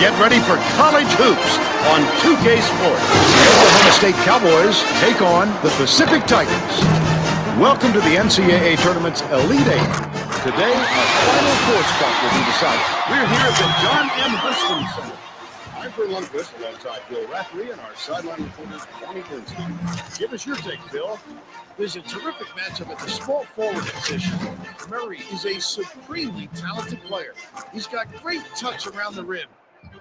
Get ready for college hoops on 2K Sports. The Oklahoma State Cowboys take on the Pacific Tigers. Welcome to the NCAA Tournament's Elite Eight. Today, our final four spot will be decided. We're here at the John M. Huntsman Center. I'm Phil Lundquist alongside Bill Raftery and our sideline reporter, Bonnie Bernstein. Give us your take, Bill. There's a terrific matchup at the small forward position. Murray is a supremely talented player. He's got great touch around the rim.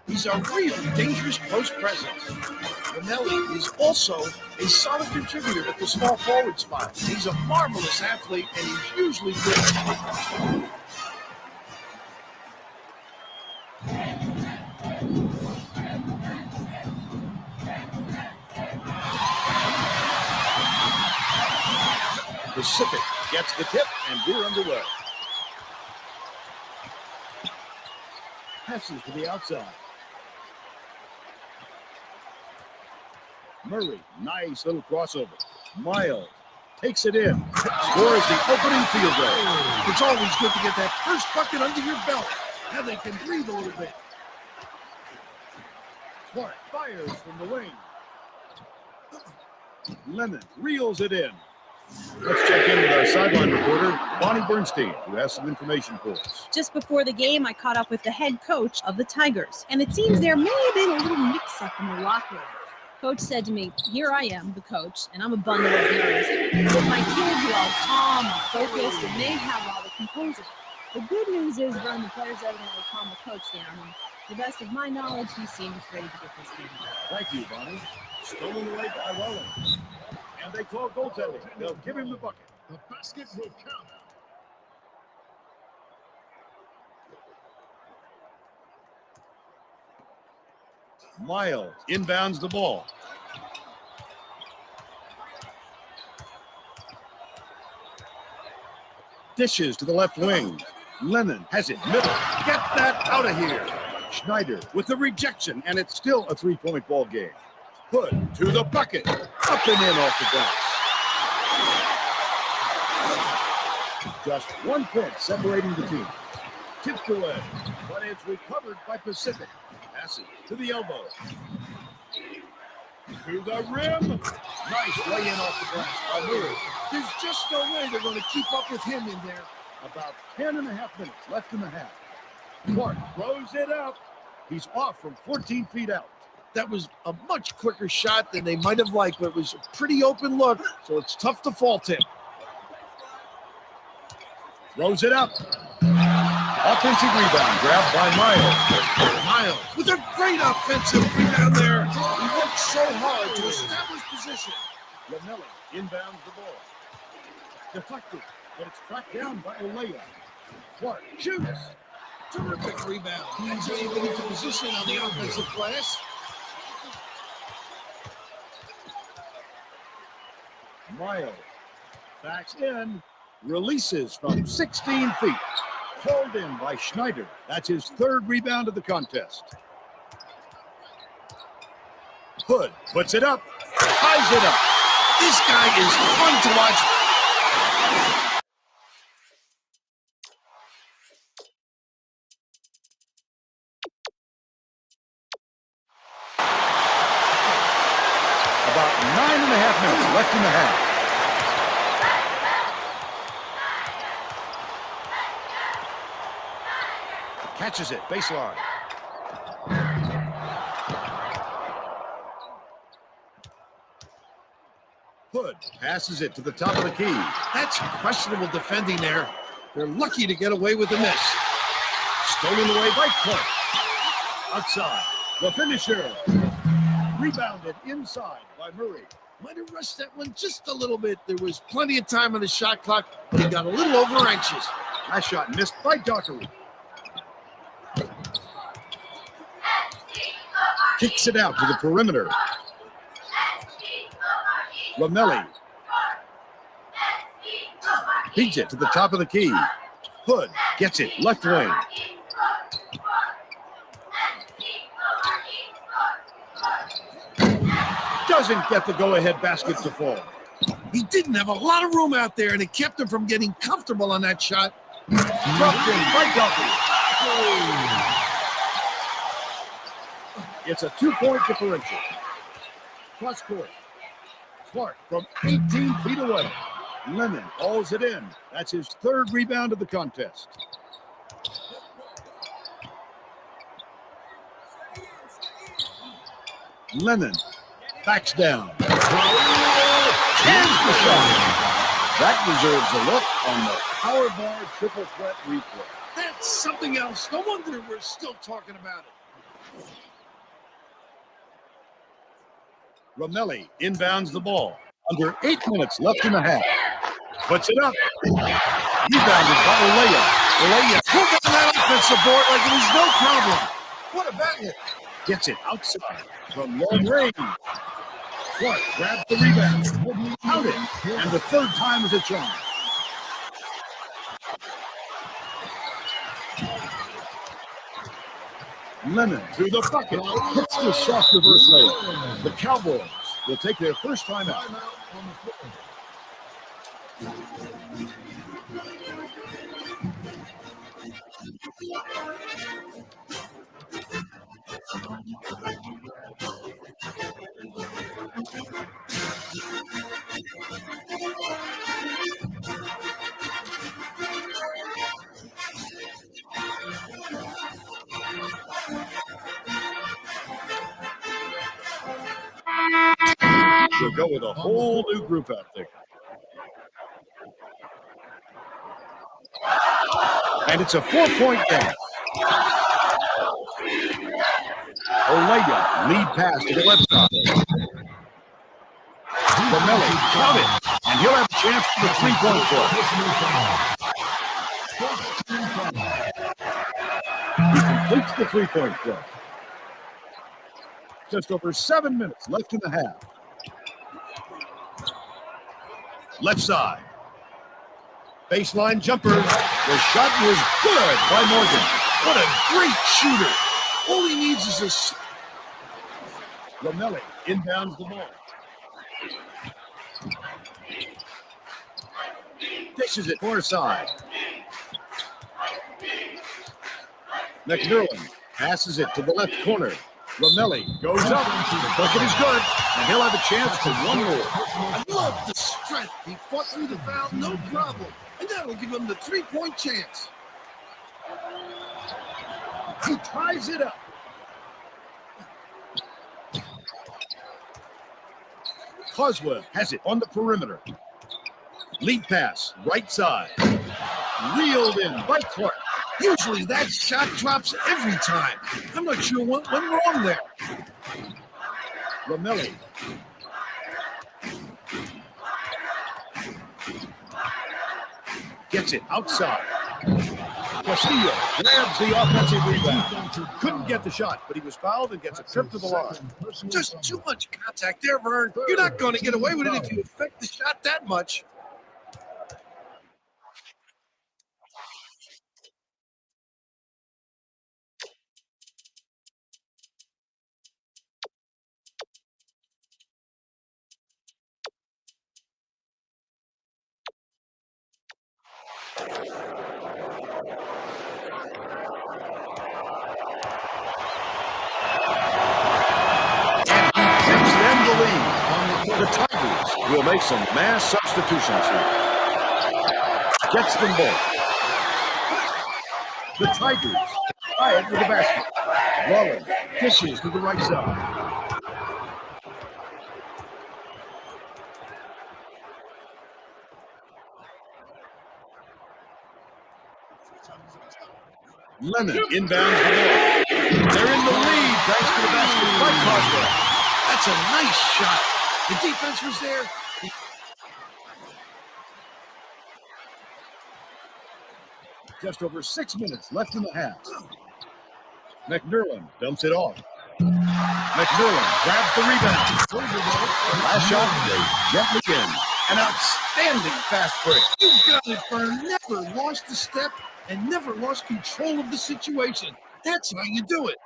He's a really dangerous post presence. Romelli is also a solid contributor at the small forward spot. He's a marvelous athlete, and he's usually good. Pacific gets the tip, and we're underway. Passes to the outside. Murray, nice little crossover. Miles takes it in. Scores the opening field goal. It's always good to get that first bucket under your belt. Now they can breathe a little bit. Clark fires from the wing. Lemon reels it in. Let's check in with our sideline reporter, Bonnie Bernstein, who has some information for us. Just before the game, I caught up with the head coach of the Tigers, and it seems there may have been a little mix-up in the locker room. Coach said to me, here I am, the coach, and I'm a bundle of nerves. But my kids are all calm and focused, and they have all the composure. The good news is, Vern, the players evidently calm the coach down, and to the best of my knowledge, he seems ready to get this game done. Thank you, Bonnie. Stolen away by Rollins. And they call goaltending. They'll give him the bucket. The basket will count. Miles inbounds the ball. Dishes to the left wing. Lemon has it middle. Get that out of here. Schneider with the rejection, and it's still a three-point ball game. Hood to the bucket. Up and in off the glass. Just 1 point separating the team. Tipped away, but it's recovered by Pacific. Passes to the elbow. To the rim. Nice way in off the glass by Murray. There's just no way they're going to keep up with him in there. About 10.5 minutes left in the half. Clark throws it up. He's off from 14 feet out. That was a much quicker shot than they might have liked, but it was a pretty open look, so it's tough to fault him. Throws it up. Offensive rebound grabbed by Miles. Miles with a great offensive rebound there. He worked so hard to establish position. Romelli inbounds the ball. Deflected, but it's tracked down by Olea. Clark shoots. Terrific rebound. He's able into position on the offensive glass. Miles backs in, releases from 16 feet. Hauled in by Schneider. That's his third rebound of the contest. Hood puts it up, ties it up. This guy is fun to watch. About 9.5 minutes left in the half. Catches it, baseline. Hood passes it to the top of the key. That's questionable defending there. They're lucky to get away with a miss. Stolen away by Clark. Outside, the finisher. Rebounded inside by Murray. Might have rushed that one just a little bit. There was plenty of time on the shot clock, but he got a little over anxious. That shot missed by Dockery. Kicks it out to the perimeter. Romelli feeds it to the top of the key. Hood gets it left wing. Doesn't get the go-ahead basket to fall. He didn't have a lot of room out there, and it kept him from getting comfortable on that shot. Dropped in by Duffy. It's a 2-point differential. Cross court. Clark from 18 feet away. Lennon hauls it in. That's his third rebound of the contest. Lennon backs down. Here's the shot. That deserves a look on the power bar triple threat replay. That's something else. No wonder we're still talking about it. Romelli inbounds the ball. Under 8 minutes left in the half. Puts it up. Rebounded by Olaya. Olaya took on that offensive board like it was no problem. What a battle. Gets it outside from long range. Clark grabs the rebound. Out it. And the third time is a charm. Lennon through the bucket. Hits the soft reverse layup. The Cowboys will take their first time out. We'll go with a whole new group out there. And it's a 4-point game. Olaya, lead pass to the left side. Romelli, got it. And he'll have a chance for the 3-point play. He completes the 3-point play. Just over 7 minutes left in the half. Left side. Baseline jumper. The shot was good by Morgan. What a great shooter. All he needs is a... Romelli inbounds the ball. Dishes it far side. McMillan passes it to the left corner. Romelli goes up. The bucket is good, and he'll have a chance for one more. I love the strength. He fought through the foul, no problem. And that'll give him the 3-point chance. He ties it up. Coswell has it on the perimeter. Lead pass, right side. Reeled in by Clark. Usually that shot drops every time. I'm not sure what went wrong there. Romelli. Gets it outside. Castillo grabs the offensive rebound. Couldn't get the shot, but he was fouled and gets a trip to the line. Just too much contact there, Vern. You're not going to get away with it if you affect the shot that much. The Tigers will make some mass substitutions here. Gets them both. The Tigers tie it with the basket. Rollins dishes to the right side. Lennon inbounds the ball. They're in the lead thanks to the basket by Coswell. That's a nice shot. The defense was there. Just over 6 minutes left in the half. McMillan dumps it off. McMillan grabs the rebound. Last shot goes gently in. An outstanding fast break. You got it, Vern. Never lost a step and never lost control of the situation. That's how you do it.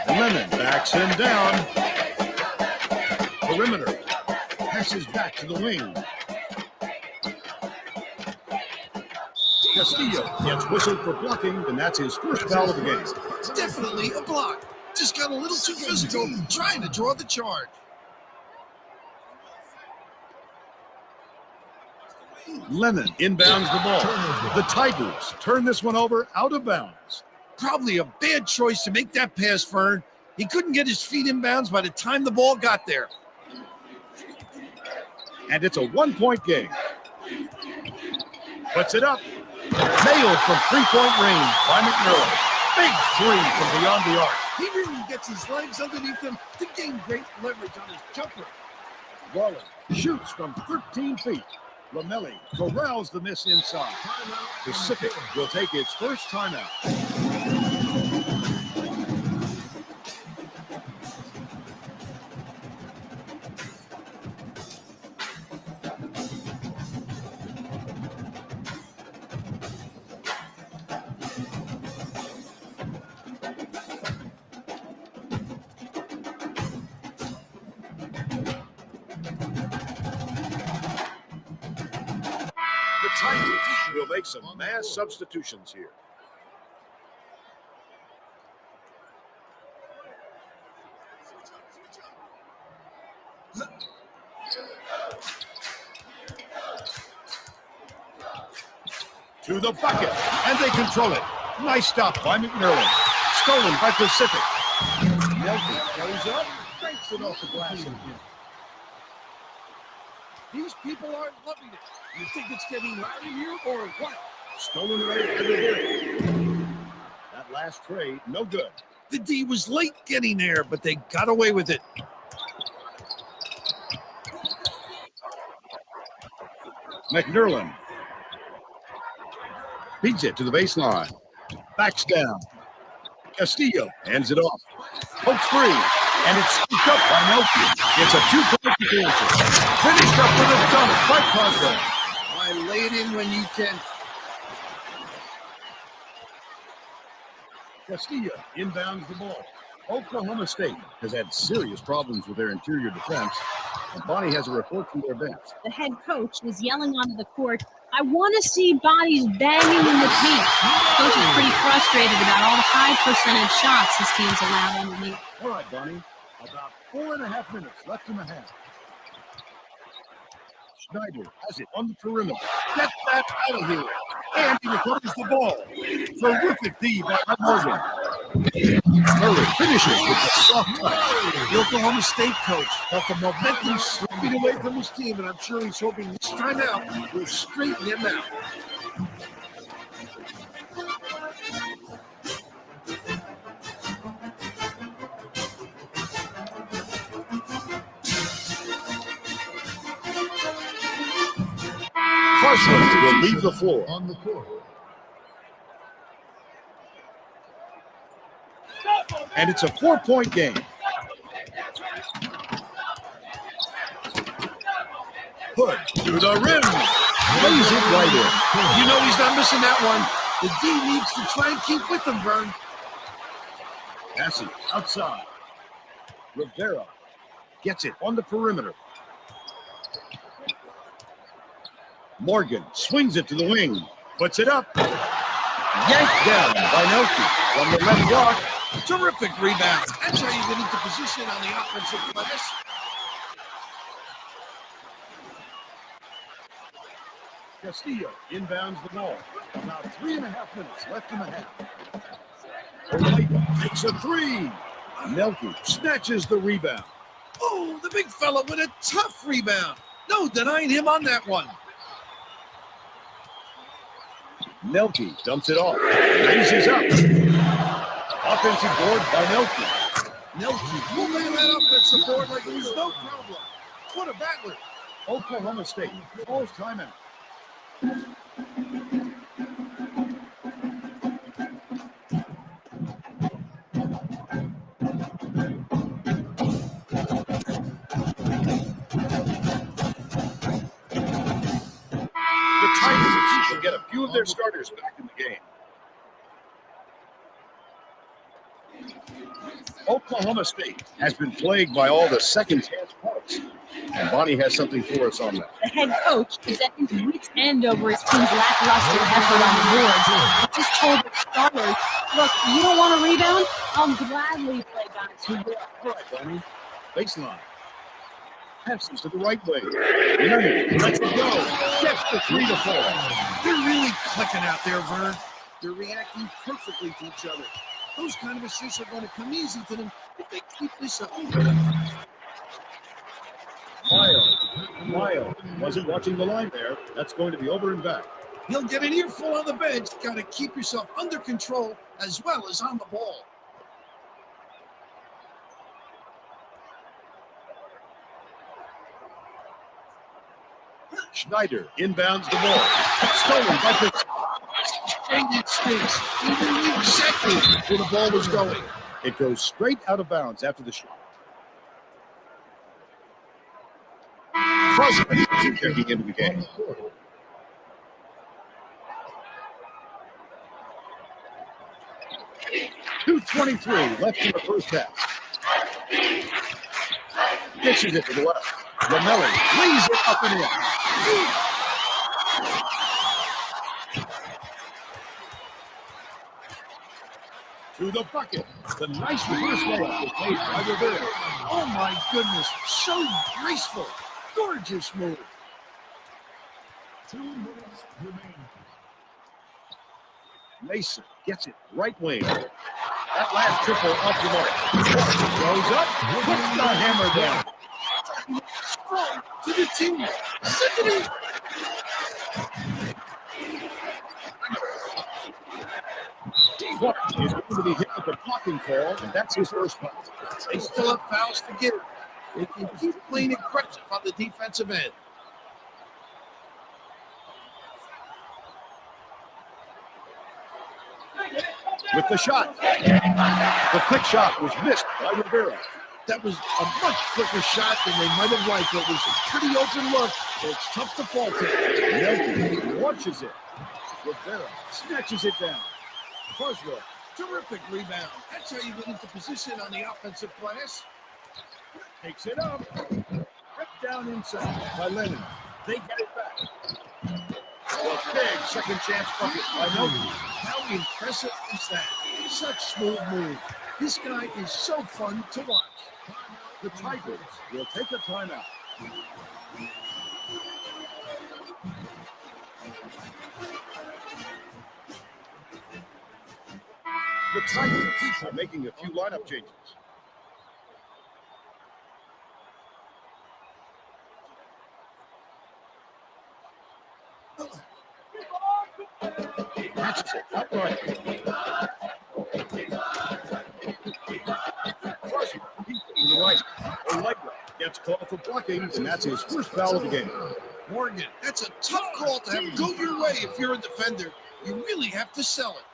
Lennon backs him down. Perimeter. Passes back to the wing. Castillo gets whistled for blocking, and that's his first foul of the game. Definitely a block. Just got a little too physical trying to draw the charge. Lennon inbounds the ball. The Tigers turn this one over out of bounds. Probably a bad choice to make that pass, Fern. He couldn't get his feet in bounds by the time the ball got there. And it's a one-point game. Puts it up. Nailed from three-point range by McMillan. Big three from beyond the arc. He really gets his legs underneath him to gain great leverage on his jumper. Garland shoots from 13 feet. Lamelli corrals the miss inside. Pacific will take its first timeout. The Tigers will make some mass substitutions here. To the bucket, and they control it. Nice stop by McMillan. Stolen by Pacific. Nelson goes up, breaks it off the glass. These people aren't loving it. You think it's getting loud in here or what? Stolen right under there. That last trade, no good. The D was late getting there, but they got away with it. McNerlin beats it to the baseline. Backs down. Castillo hands it off. Pokes free. And it's scooped up by Melky. It's a two-point situation. Finished up with a dunk by Cosgrove. I lay it in when you can. Castillo inbounds the ball. Oklahoma State has had serious problems with their interior defense, and Bonnie has a report from their bench. The head coach was yelling onto the court, "I want to see bodies banging in the paint." The coach is pretty frustrated about all the high percentage shots his team's allowed underneath. All right, Bonnie. About 4.5 minutes left in the half. Schneider has it on the perimeter. Get that out of here. And he recovers the ball. Terrific D by Morgan. Murray finishes with the soft touch. The Oklahoma State coach felt the momentum slipping away from his team, and I'm sure he's hoping this time out will straighten him out. Parsons will leave the floor. On the court. And it's a 4-point game. Hood to the rim. Lays it right in. You know he's not missing that one. The D needs to try and keep with him, Vern. Passing outside. Rivera gets it on the perimeter. Morgan swings it to the wing. Puts it up. Yanked down by Nelson from the left block. Terrific rebound. That's how you get into position on the offensive glass. Castillo inbounds the ball. About 3.5 minutes left in the half. Olaiba takes a three. Nelke snatches the rebound. Oh, the big fella with a tough rebound. No denying him on that one. Nelke dumps it off. Raises up. Offensive board by Nelke. Nelke moving that offensive board like it was no problem. What a battler. Oklahoma State calls timeout. The Tigers should get a few of their starters back in the game. Oklahoma State has been plagued by all the second-chance points. And Bonnie has something for us on that. The head coach is at his wit's end over his team's lackluster effort on the boards. He just told the starters, look, you don't want to rebound? I'll gladly play guys who will. All right, Bonnie. Baseline. Passes to the right way. Leonard lets it go. Gets the 3 to fall. They're really clicking out there, Vern. They're reacting perfectly to each other. Those kind of assists are going to come easy to them if they keep this up. Lyle wasn't watching the line there. That's going to be over and back. He'll get an earful on the bench. Got to keep yourself under control as well as on the ball. Schneider inbounds the ball. Stolen by Pitts. And it stinks. He knew exactly where the ball was going. It goes straight out of bounds after the shot. Crosby checking into the game. 2:23 left in the first half. Dishes it to the left. Lamelli lays it up and in. To the bucket. The nice reverse layup was made by Rivera. Oh my goodness, so graceful. Gorgeous move. 2 minutes remaining. Mason gets it right wing. That last triple off the mark. Goes up, puts the hammer down. Strong to the team. Symphony. Clark is going to be hit with the blocking call, and that's his first punt. They still have fouls to give. They can keep playing aggressive on the defensive end. With the shot. The quick shot was missed by Rivera. That was a much quicker shot than they might have liked. It was a pretty open look, but it's tough to fall to. Nelson launches it. Rivera snatches it down. Croswell. Terrific rebound. That's how you get into position on the offensive glass. Takes it up. Ripped down inside by Lennon. They get it back. A big second chance bucket by Nelson. How impressive is that? Such smooth move. This guy is so fun to watch. The Tigers will take a timeout. The Tigers are making a few lineup changes. Matches it outright. Crosby to the right. Allegra gets called for blocking, and that's his first foul of the game. Morgan, that's a tough call to have go your way if you're a defender. You really have to sell it.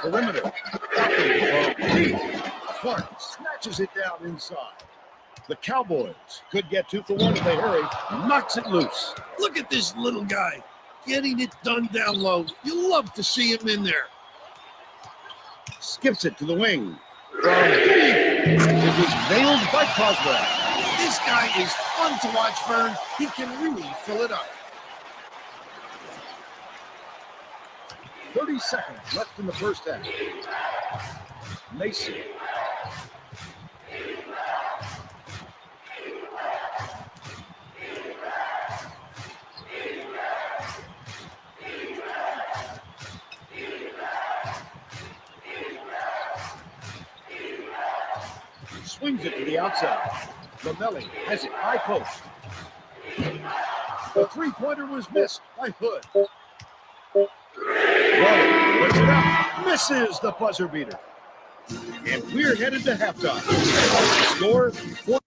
Perimeter. Clark snatches it down inside. The Cowboys could get 2 for 1 if they hurry. Knocks it loose. Look at this little guy getting it done down low. You love to see him in there. Skips it to the wing. From deep. It was nailed by Croswell. This guy is fun to watch, Vern. He can really fill it up. 30 seconds left in the first half. Mason. Swings it to the outside. Lamelli has it high post. The three-pointer was missed by Hood. Waller puts it up. Misses the buzzer beater. And we're headed to halftime. Score 4.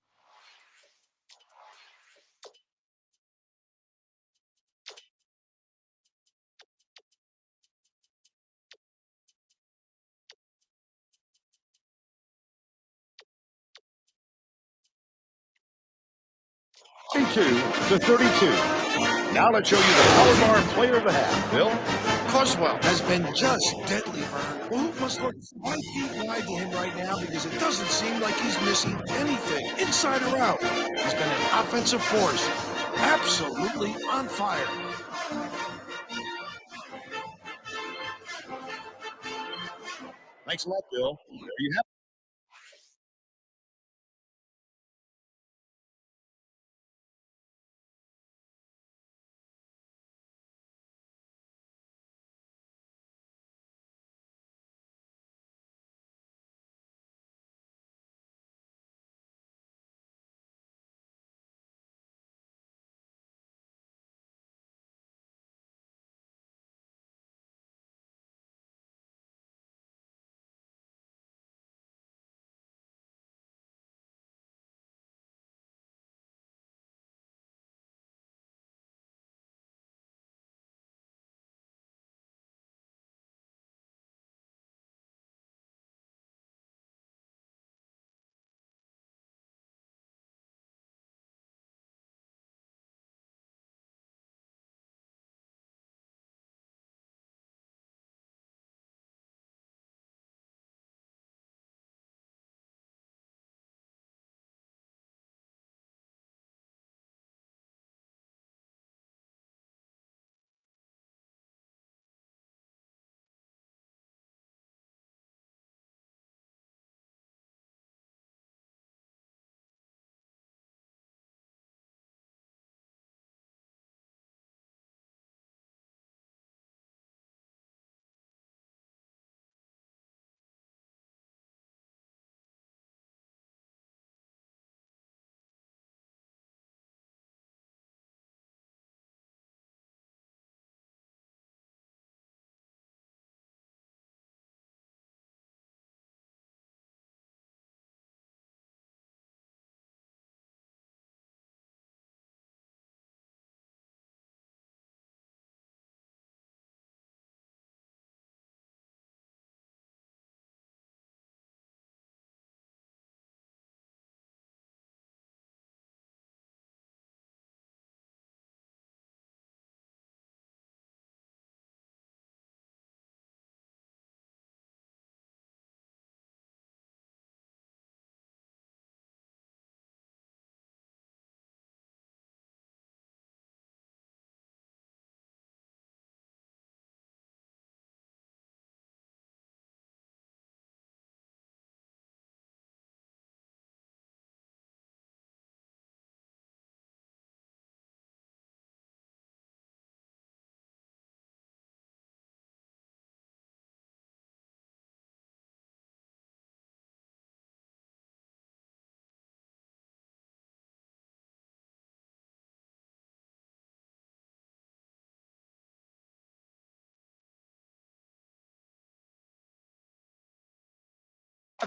To 32. Now let's show you the Power Bar player of the half. Bill? Coswell has been just deadly, Vern. The hoop must look 5 feet wide to him right now because it doesn't seem like he's missing anything, inside or out. He's been an offensive force, absolutely on fire. Thanks a lot, Bill. There you have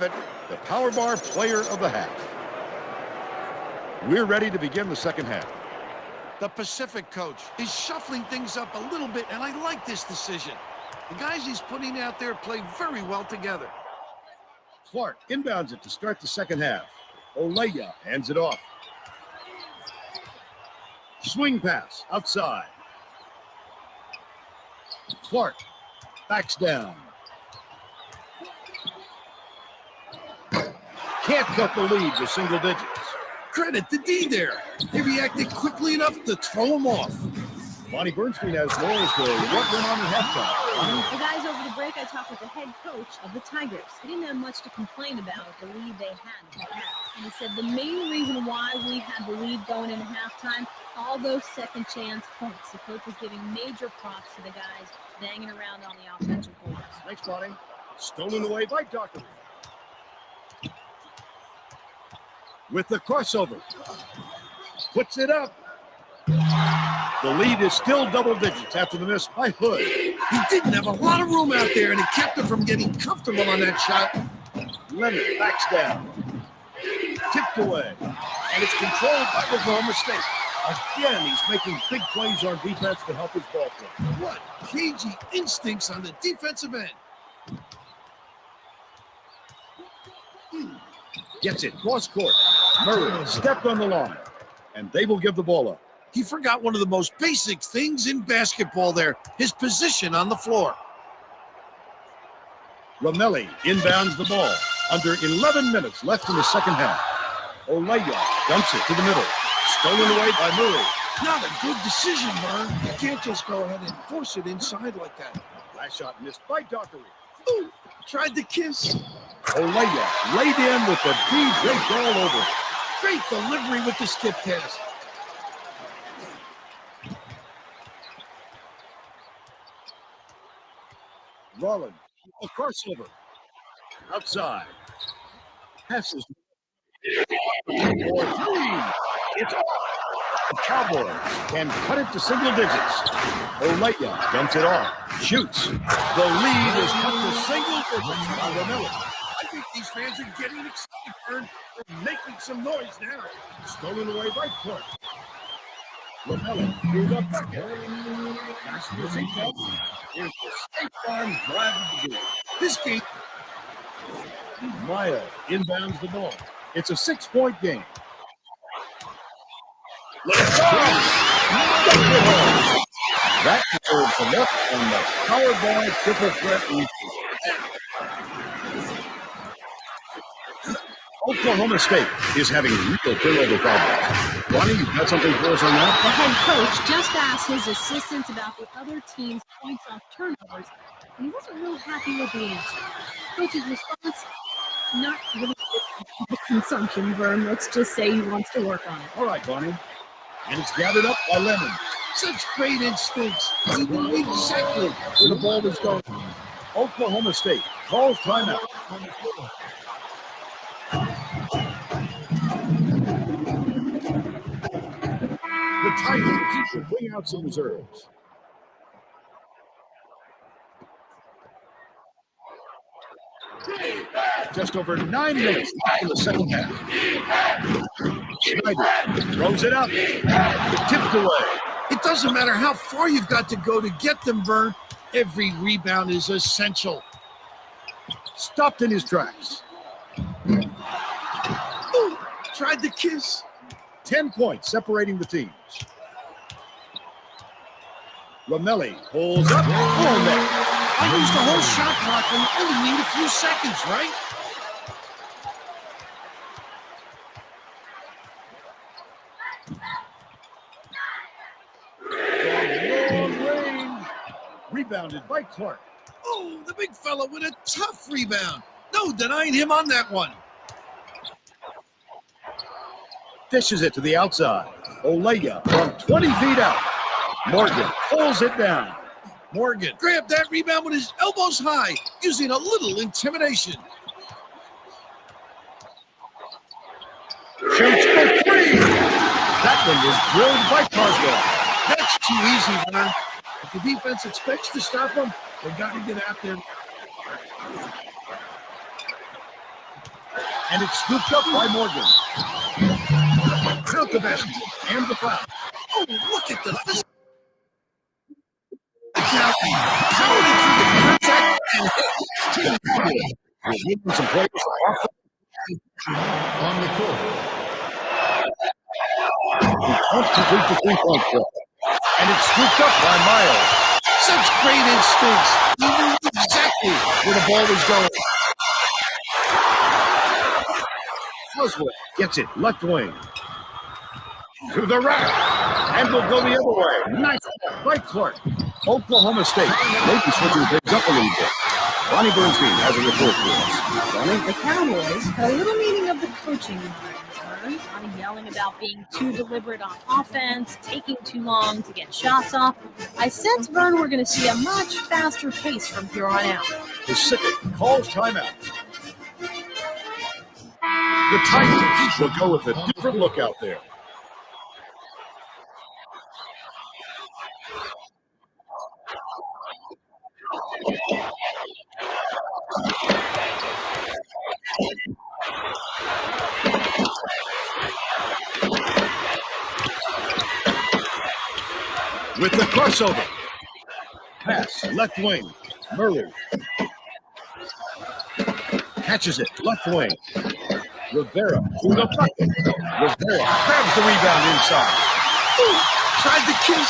it, the Power Bar Player of the Half. We're ready to begin the second half. The Pacific coach is shuffling things up a little bit, and I like this decision. The guys he's putting out there play very well together. Clark inbounds it to start the second half. Oleya hands it off. Swing pass outside. Clark backs down. Can't cut the lead to single digits. Credit to D there. He reacted quickly enough to throw him off. Bonnie Bernstein has more as to what went on at halftime. The guys over the break, I talked with the head coach of the Tigers. He didn't have much to complain about the lead they had at the half. And he said the main reason why we had the lead going into halftime, all those second chance points. The coach was giving major props to the guys banging around on the offensive boards. Thanks, Bonnie. Stolen away by Dockery. With the crossover. Puts it up. The lead is still double digits after the miss by Hood. He didn't have a lot of room out there, and he kept him from getting comfortable on that shot. Leonard backs down. Tipped away. And it's controlled by Oklahoma State. Again, he's making big plays on defense to help his ball play. What cagey instincts on the defensive end. Gets it cross court. Murray stepped on the line. And they will give the ball up. He forgot one of the most basic things in basketball there, his position on the floor. Romelli inbounds the ball. Under 11 minutes left in the second half. Olaya dumps it to the middle. Stolen away by Murray. Not a good decision, Vern. You can't just go ahead and force it inside like that. Last shot missed by Dockery. Ooh, tried to kiss. Olaya laid in with the deep draped all over. Great delivery with the skip pass. Rollins, a crossover. Outside. Passes. For three. It's off. The Cowboys can cut it to single digits. Olaya dumps it off. Shoots. The lead is cut to single digits by Romelli. I think these fans are getting excited, Vern. They're making some noise now. Stolen away by Clark. Romelli through the bucket. Pass to the seatbelt. Here's the State Farm drive to the goal. This game. Maya inbounds the ball. It's a 6-point game. Let's go! That deserves a look on the Powerball triple threat reach. Oklahoma State is having real turnover problems. Bonnie, you got something for us on that? The head coach just asked his assistants about the other team's points off turnovers, and he wasn't real happy with the answer. Coach's response, not really good consumption, Vern. Let's just say he wants to work on it. All right, Bonnie. And it's gathered up by Lemon. Such great instincts. He knew exactly where the ball was going. Oklahoma State calls timeout. The Tigers will bring out some reserves. Just over 9 minutes left in the second half. Schneider throws it up. Tipped away. It doesn't matter how far you've got to go to get them, Vern. Every rebound is essential. Stopped in his tracks. Ooh, tried to kiss. 10 points separating the teams. Romelli pulls up. Oh, man. I used the whole shot clock and only need a few seconds, right? From long range. Rebounded by Clark. Oh, the big fella with a tough rebound. No denying him on that one. Dishes it to the outside. Olaya from 20 feet out. Morgan pulls it down. Morgan grabbed that rebound with his elbows high, using a little intimidation. Shoots for three. That one was drilled by Coswell. That's too easy, Vern. If the defense expects to stop him, they got to get out there. And it's scooped up by Morgan. Count the basket and the foul. Oh, look at the We're giving some players on the court. He complete the three-point play. And it's scooped up by Miles. Such great instincts. He knew exactly where the ball was going. Coswell gets it left wing. To the rack. And will go the other way. Nice by Clark. Oklahoma State maybe switching things up a little bit. Bonnie Bernstein has a report for us. Bonnie? The Cowboys had a little meeting of the coaching environment. Bonnie yelling about being too deliberate on offense, taking too long to get shots off. I sense, Vern, we're going to see a much faster pace from here on out. Pacific calls timeout. The Tigers will go with a different look out there. With the crossover. Pass, left wing. Murray. Catches it, left wing. Rivera through the bucket. Rivera grabs the rebound inside. Tried the kiss.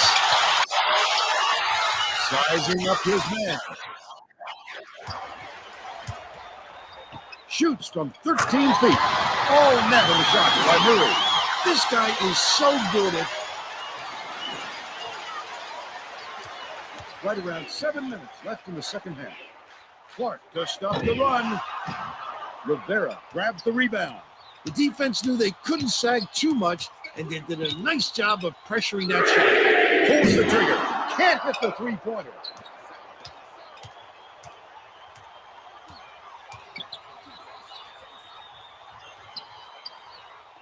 Sizing up his man. Shoots from 13 feet. Oh, net on the shot by Murray. This guy is so good at Right around 7 minutes left in the second half. Clark does stop the run. Rivera grabs the rebound. The defense knew they couldn't sag too much, and they did a nice job of pressuring that shot. Pulls the trigger. Can't hit the three-pointer.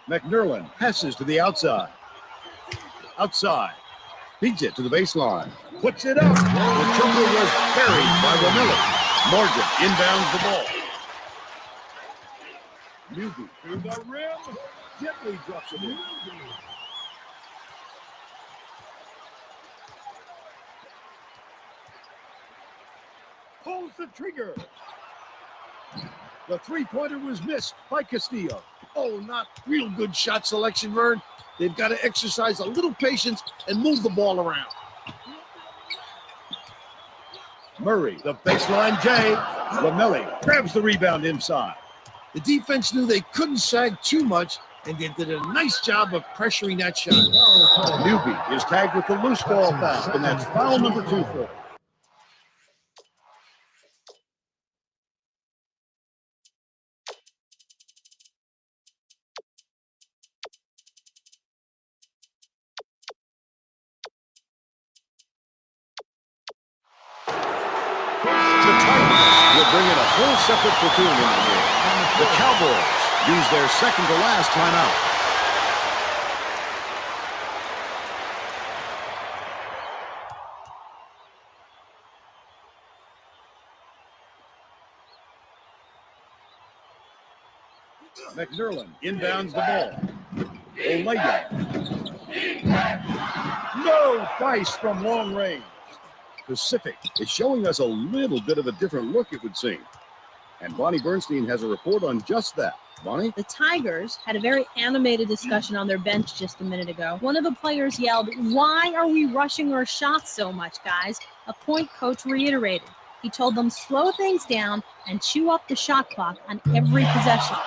McNerlin passes to the outside. Outside. Feeds it to the baseline. Puts it up. The jumper was buried by Romilly. Morgan inbounds the ball. Newby through the rim. Gently drops it in. Pulls the trigger. The three-pointer was missed by Castillo. Oh, not real good shot selection, Vern. They've got to exercise a little patience and move the ball around. Murray, the baseline J. Romilly grabs the rebound inside. The defense knew they couldn't sag too much, and they did a nice job of pressuring that shot. Newby is tagged with the loose ball foul, and that's foul number 2 for him. The Titans will bring in a whole separate platoon in the game. The Cowboys use their second to last timeout. McNerlin inbounds the ball. Olaya. No dice from long range. Pacific is showing us a little bit of a different look, it would seem. And Bonnie Bernstein has a report on just that. Bonnie? The Tigers had a very animated discussion on their bench just a minute ago. One of the players yelled, "Why are we rushing our shots so much, guys?" A point coach reiterated. He told them, slow things down and chew up the shot clock on every possession.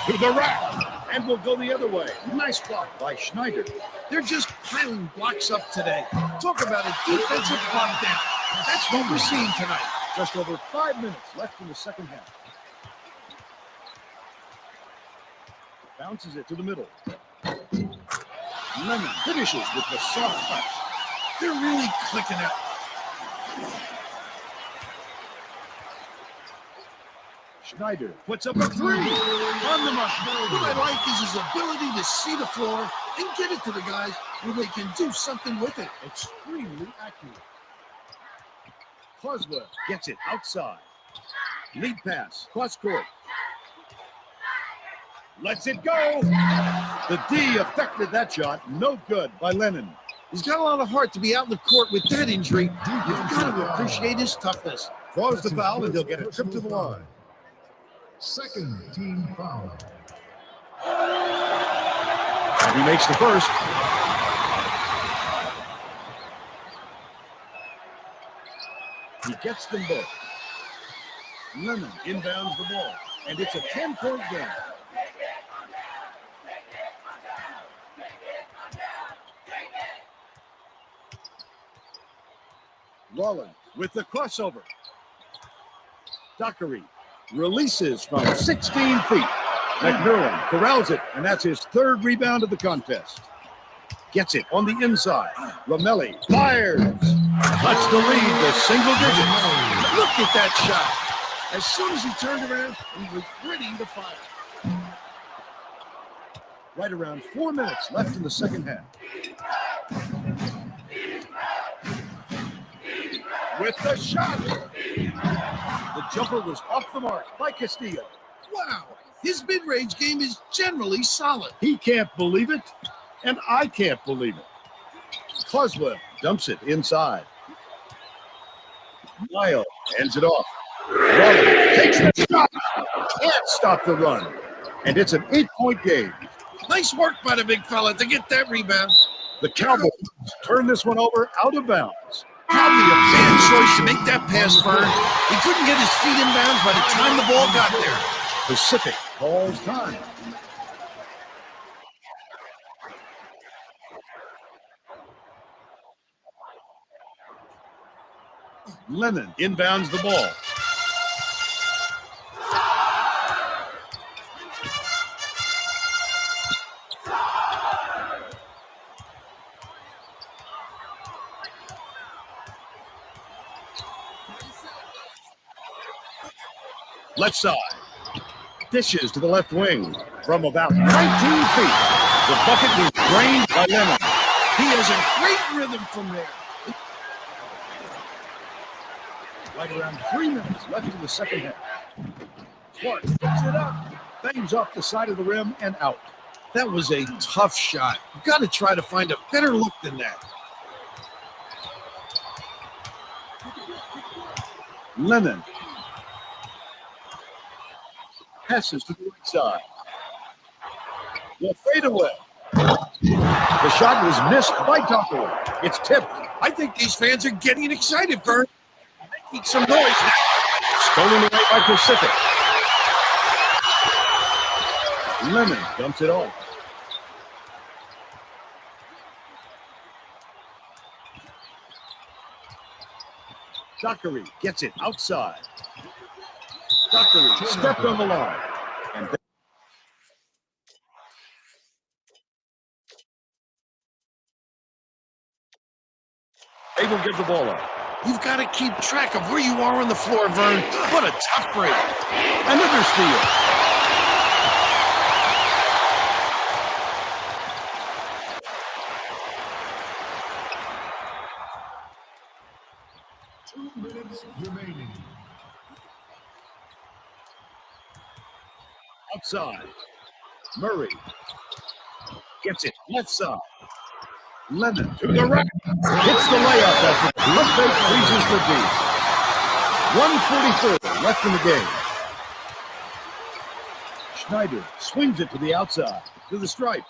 To the rack. And we'll go the other way. Nice block by Schneider. They're just piling blocks up today. Talk about a defensive lockdown. That's what we're seeing tonight. Just over 5 minutes left in the second half. Bounces it to the middle. Lemon finishes with the soft touch. They're really clicking out. Schneider puts up a three. On the mark. What I like is his ability to see the floor and get it to the guys where they can do something with it. Extremely accurate. Coswell gets it outside. Lead pass, cross court. Lets it go. The D affected that shot. No good by Lennon. He's got a lot of heart to be out in the court with that injury. You've got to appreciate his toughness. Draws the foul, and he'll get a trip to the line. Second team foul. And he makes the first. He gets them both. Lemon inbounds the ball, and it's a 10-point game. Rollins with the crossover. Dockery releases from 16 feet. McNerlin corrals it, and that's his third rebound of the contest. Gets it on the inside. Romilly fires. Cuts the lead to single digits. Look at that shot. As soon as he turned around, he was ready to fire. Right around 4 minutes left in the second half. With the shot. The jumper was off the mark by Castillo. Wow. His mid-range game is generally solid. He can't believe it, and I can't believe it. Coswell dumps it inside. Lyle ends it off. Rollins takes the shot. Can't stop the run. And it's an 8-point game. Nice work by the big fella to get that rebound. The Cowboys turn this one over out of bounds. Probably a bad choice to make that pass, Vern. He couldn't get his feet in bounds by the time the ball got there. Pacific calls time. Lennon inbounds the ball. Left side. Dishes to the left wing from about 19 feet. The bucket was drained by Lennon. He has a great rhythm from there. Right around 3 minutes left in the second half. Clark picks it up, bangs off the side of the rim and out. That was a tough shot. You've got to try to find a better look than that. Lennon passes to the right side. The fadeaway. The shot was missed by Dockery. It's tipped. I think these fans are getting excited, Vern. Making some noise now. Stolen away by Pacific. Lennon dumps it off. Dockery gets it outside. Dockery stepped on the line. And they will give the ball up. You've got to keep track of where you are on the floor, Vern. What a tough break. Another steal. Remaining. Outside. Murray gets it left side. Lennon to the right. Hits the layup as the left base freezes the deep. 1:44 left in the game. Schneider swings it to the outside. To the stripe.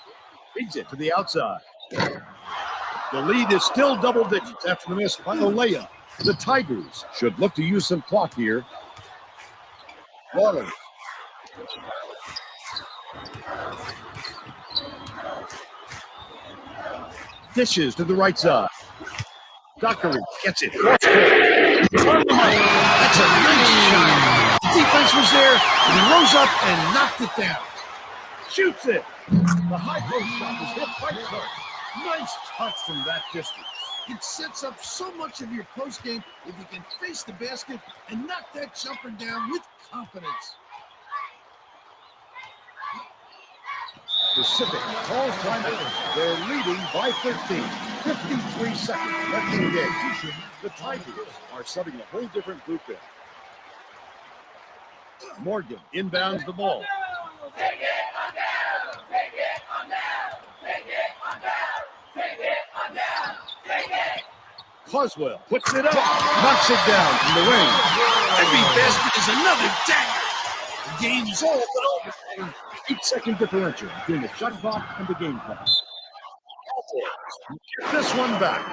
Feeds it to the outside. The lead is still double digits after the miss by the layup. The Tigers should look to use some clock here. Wallace. Dishes to the right side. Dockery gets it. That's a nice shot. The defense was there, and he rose up and knocked it down. Shoots it. The high post shot is hit by Clark. Nice touch from that distance. It sets up so much of your post game if you can face the basket and knock that jumper down with confidence. Pacific calls timeout. They're leading by 15. 53 seconds left in the game. The Tigers are setting a whole different blueprint. Morgan inbounds the ball. Take it on down. Take it on down. Take it on down. Take it on down. Take it. Coswell puts it up, knocks it down from the wing. Every basket is another dagger. The game is all but over. 8-second differential between the shot clock and the game clock. Cowboys get this one back.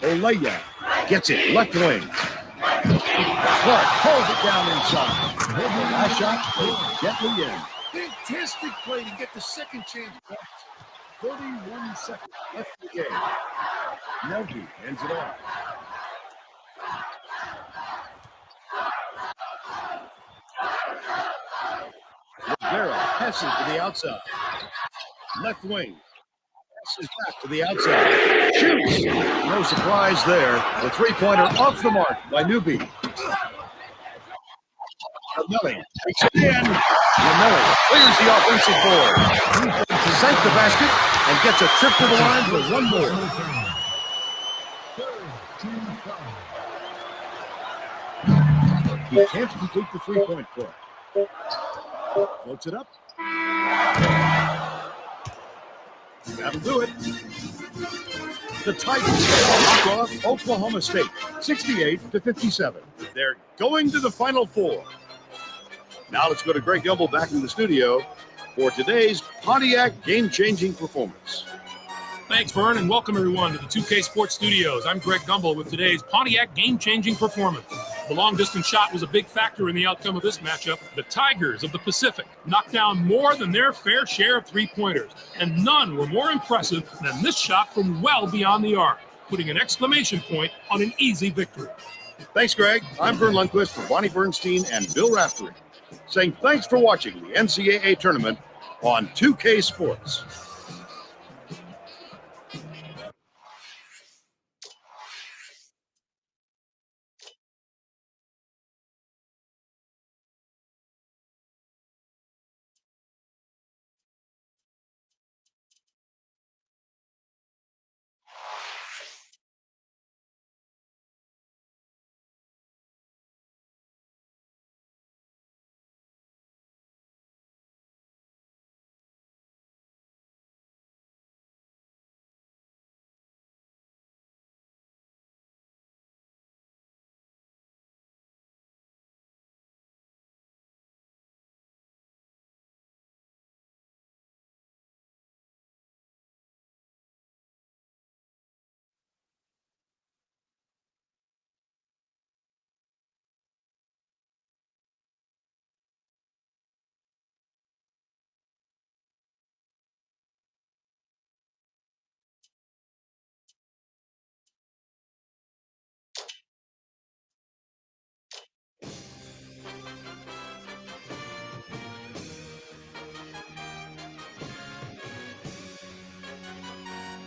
Olaya gets it left wing. Clark pulls it down inside. Last shot, gently in. Fantastic play to get the second chance. 31 seconds left in the game. Nelby ends it off. Rivera passes to the outside. Left wing. Passes back to the outside. Shoots. No surprise there. The three-pointer off the mark by Newby. Ramelli takes it in. Ramelli clears the offensive board. He sank the basket and gets a trip to the line for one more. He can't complete the three-point play. Floats it up. That'll do it. The Tigers knock off Oklahoma State, 68-57. They're going to the Final Four. Now let's go to Greg Gumbel back in the studio for today's Pontiac game-changing performance. Thanks, Vern, and welcome everyone to the 2K Sports Studios. I'm Greg Gumbel with today's Pontiac game-changing performance. The long-distance shot was a big factor in the outcome of this matchup. The Tigers of the Pacific knocked down more than their fair share of three-pointers, and none were more impressive than this shot from well beyond the arc, putting an exclamation point on an easy victory. Thanks, Greg. I'm Vern Lundquist for Bonnie Bernstein and Bill Raftery, saying thanks for watching the NCAA tournament on 2K Sports.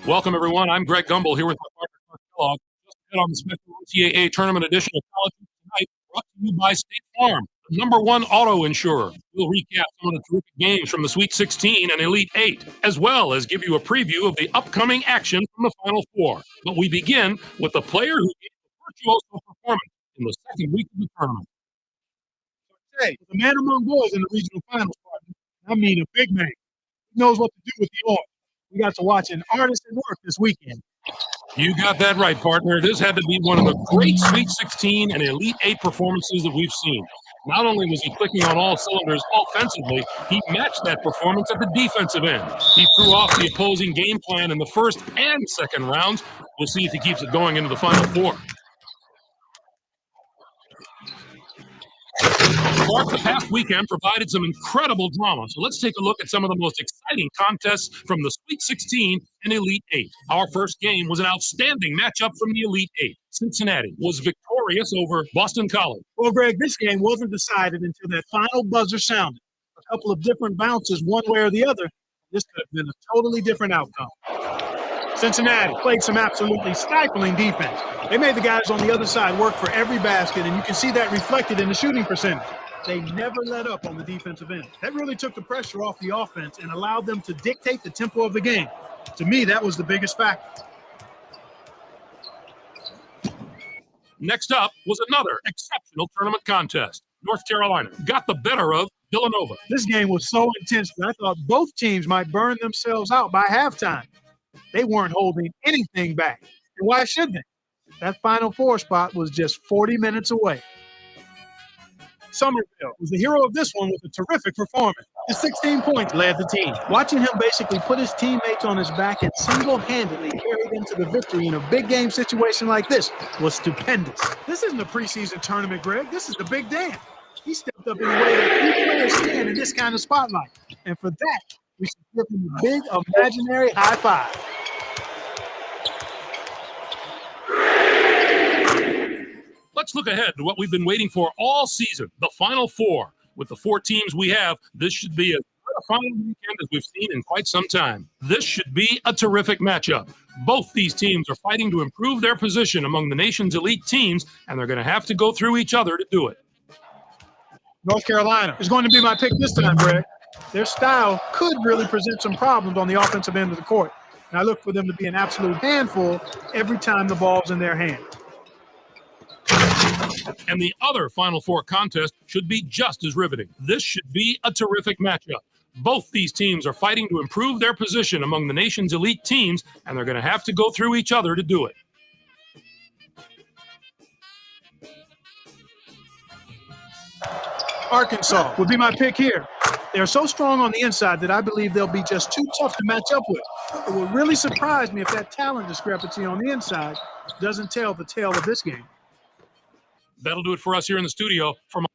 Welcome, everyone. I'm Greg Gumbel here with my partner, Clark Kellogg. Just ahead on the special NCAA Tournament edition of College Hoops Tonight, brought to you by State Farm, the #1 auto insurer. We'll recap some of the terrific games from the Sweet 16 and Elite 8, as well as give you a preview of the upcoming action from the Final Four. But we begin with the player who gave the virtuoso performance in the second week of the tournament. Hey, the man among boys in the regional finals, partner. I mean, a big man. He knows what to do with the art. We got to watch an artist at work this weekend. You got that right, partner. This had to be one of the great Sweet 16 and Elite 8 performances that we've seen. Not only was he clicking on all cylinders offensively, he matched that performance at the defensive end. He threw off the opposing game plan in the first and second rounds. We'll see if he keeps it going into the Final Four. Clark, the past weekend provided some incredible drama, so let's take a look at some of the most exciting contests from the Sweet 16 and Elite 8. Our first game was an outstanding matchup from the Elite 8. Cincinnati was victorious over Boston College. Well, Greg, this game wasn't decided until that final buzzer sounded. A couple of different bounces one way or the other. This could have been a totally different outcome. Cincinnati played some absolutely stifling defense. They made the guys on the other side work for every basket, and you can see that reflected in the shooting percentage. They never let up on the defensive end. That really took the pressure off the offense and allowed them to dictate the tempo of the game. To me, that was the biggest factor. Next up was another exceptional tournament contest. North Carolina got the better of Villanova. This game was so intense that I thought both teams might burn themselves out by halftime. They weren't holding anything back. And why should they? That Final Four spot was just 40 minutes away. Somerville was the hero of this one with a terrific performance. His 16 points led the team. Watching him basically put his teammates on his back and single-handedly carry them to the victory in a big game situation like this was stupendous. This isn't a preseason tournament, Greg. This is the big dance. He stepped up in a way that few players can in this kind of spotlight. And for that, we should give him a big imaginary high five. Let's look ahead to what we've been waiting for all season, the Final Four. With the 4 teams we have, this should be as good a final weekend as we've seen in quite some time. This should be a terrific matchup. Both these teams are fighting to improve their position among the nation's elite teams, and they're going to have to go through each other to do it. North Carolina is going to be my pick this time, Greg. Their style could really present some problems on the offensive end of the court, and I look for them to be an absolute handful every time the ball's in their hand. And the other Final Four contest should be just as riveting. This should be a terrific matchup. Both these teams are fighting to improve their position among the nation's elite teams, and they're going to have to go through each other to do it. Arkansas would be my pick here. They're so strong on the inside that I believe they'll be just too tough to match up with. It would really surprise me if that talent discrepancy on the inside doesn't tell the tale of this game. That'll do it for us here in the studio. From